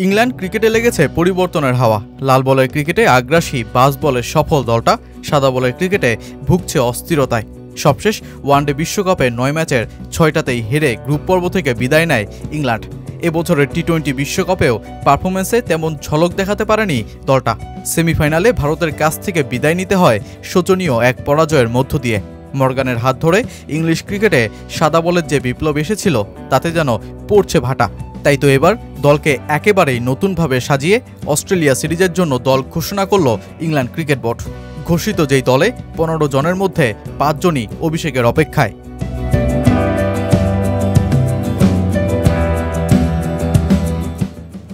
England ক্রিকেটে লেগেছে পরিবর্তনের হাওয়া। লাল বলের ক্রিকেটে আগ্রাসী, বাজ বলের সফল দলটা সাদা বলের ক্রিকেটে ভুগছে অস্থিরতায়। সবশেষ ওয়ানডে বিশ্বকাপে ৯ ম্যাচের ৬টাতেই হেরে গ্রুপ পর্ব থেকে বিদায় নেয় ইংল্যান্ড। এবছরের টি-20 বিশ্বকাপেও পারফরমেন্সে তেমন ঝলক দেখাতে পারেনি দলটা। সেমিফাইনালে ভারতের কাছ থেকে বিদায় নিতে হয় শোচনীয় এক পরাজয়ের মধ্য দিয়ে। মর্গানের হাত ধরে ইংলিশ ক্রিকেটে সাদা বলের যে বিপ্লব এসেছিল তাতে যেন পড়ছে ভাটা। তাই তো এবার দলকে একেবারেই নতুনভাবে সাজিয়ে অস্ট্রেলিয়া সিরিজের জন্য দল ঘোষণা করল ইংল্যান্ড ক্রিকেট বোর্ড। ঘোষিত যেই দলে ১৫ জনের মধ্যে ৫ জনই অভিষেকের অপেক্ষায়।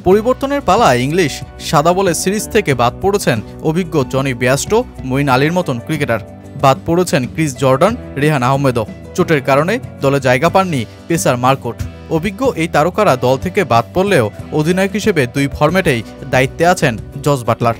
পরিবর্তনের পালায় ইংলিশ সাদা বলের সিরিজ থেকে বাদ পড়েছেন অভিজ্ঞ জনি বেয়াস্টো, মঈন আলীর মতন ক্রিকেটার। বাদ পড়েছেন ক্রিস জর্ডান, রেহান আহমেদও। চোটের কারণে দলে জায়গা পাননি পেসার মার্কোট। অভিজ্ঞ এই তারকারা দল থেকে বাদ পড়লেও অধিনায়ক হিসেবে ২ ফরম্যাটেই দায়িত্বে আছেন জস বাটলার।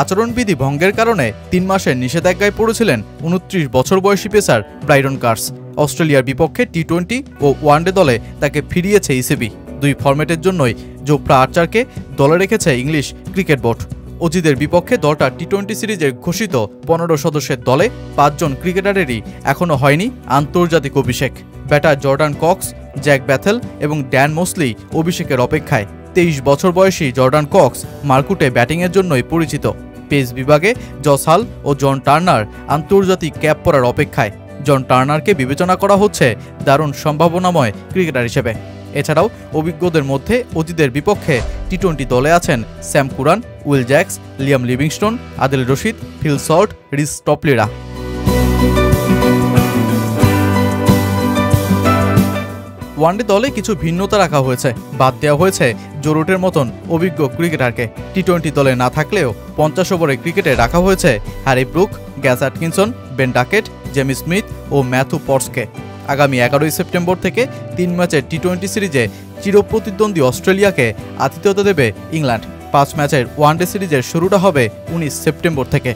আচরণবিধি ভঙ্গের কারণে ৩ মাসের নিষেধাজ্ঞায় পড়েছিলেন ২৯ বছর বয়সী পেসার ব্রাইডন কার্স। অস্ট্রেলিয়ার বিপক্ষে টি-20 ও ওয়ানডে দলে তাকে ফিরিয়েছে ইসিবি। ২ ফরম্যাটের জন্যই জোফরা আর্চারকে দলে রেখেছে ইংলিশ ক্রিকেট বোর্ড। অজিদের বিপক্ষে দলটা টি-20 সিরিজের ঘোষিত ১৫ সদস্যের দলে ৫ জন ক্রিকেটারেরই এখনও হয়নি আন্তর্জাতিক অভিষেক। Batter Jordan Cox, Jack Bethell এবং ড্যান মোসলি অভিষেকের অপেক্ষায়। ২৩ বছর বয়সী জর্ডান কক্স মার্কুটে ব্যাটিংয়ের জন্যই পরিচিত। পেস বিভাগে জস হাল ও জন টার্নার আন্তর্জাতিক ক্যাপ পরার অপেক্ষায়। জন টার্নারকে বিবেচনা করা হচ্ছে দারুণ সম্ভাবনাময় ক্রিকেটার হিসেবে। এছাড়াও অভিজ্ঞদের মধ্যে অজিদের বিপক্ষে টি-20 দলে আছেন Sam Curran, Will Jacks, Liam Livingstone, Adil Rashid, Phil Salt, Reece টপলিরা। ওয়ানডে দলে কিছু ভিন্নতা রাখা হয়েছে। বাদ দেওয়া হয়েছে জরুটের মতন অভিজ্ঞ ক্রিকেটারকে। টি-20 দলে না থাকলেও ৫০ ওভারের ক্রিকেটে রাখা হয়েছে Harry Brook, Gus Atkinson, Ben Duckett, Jamie Smith ও ম্যাথু পর্সকে। আগামী ১১ই সেপ্টেম্বর থেকে ৩ ম্যাচের টি-20 সিরিজে চিরপ্রতিদ্বন্দ্বী অস্ট্রেলিয়াকে আতিথ্যতা দেবে ইংল্যান্ড। ৫ ম্যাচের ওয়ানডে সিরিজের শুরুটা হবে ১৯ সেপ্টেম্বর থেকে।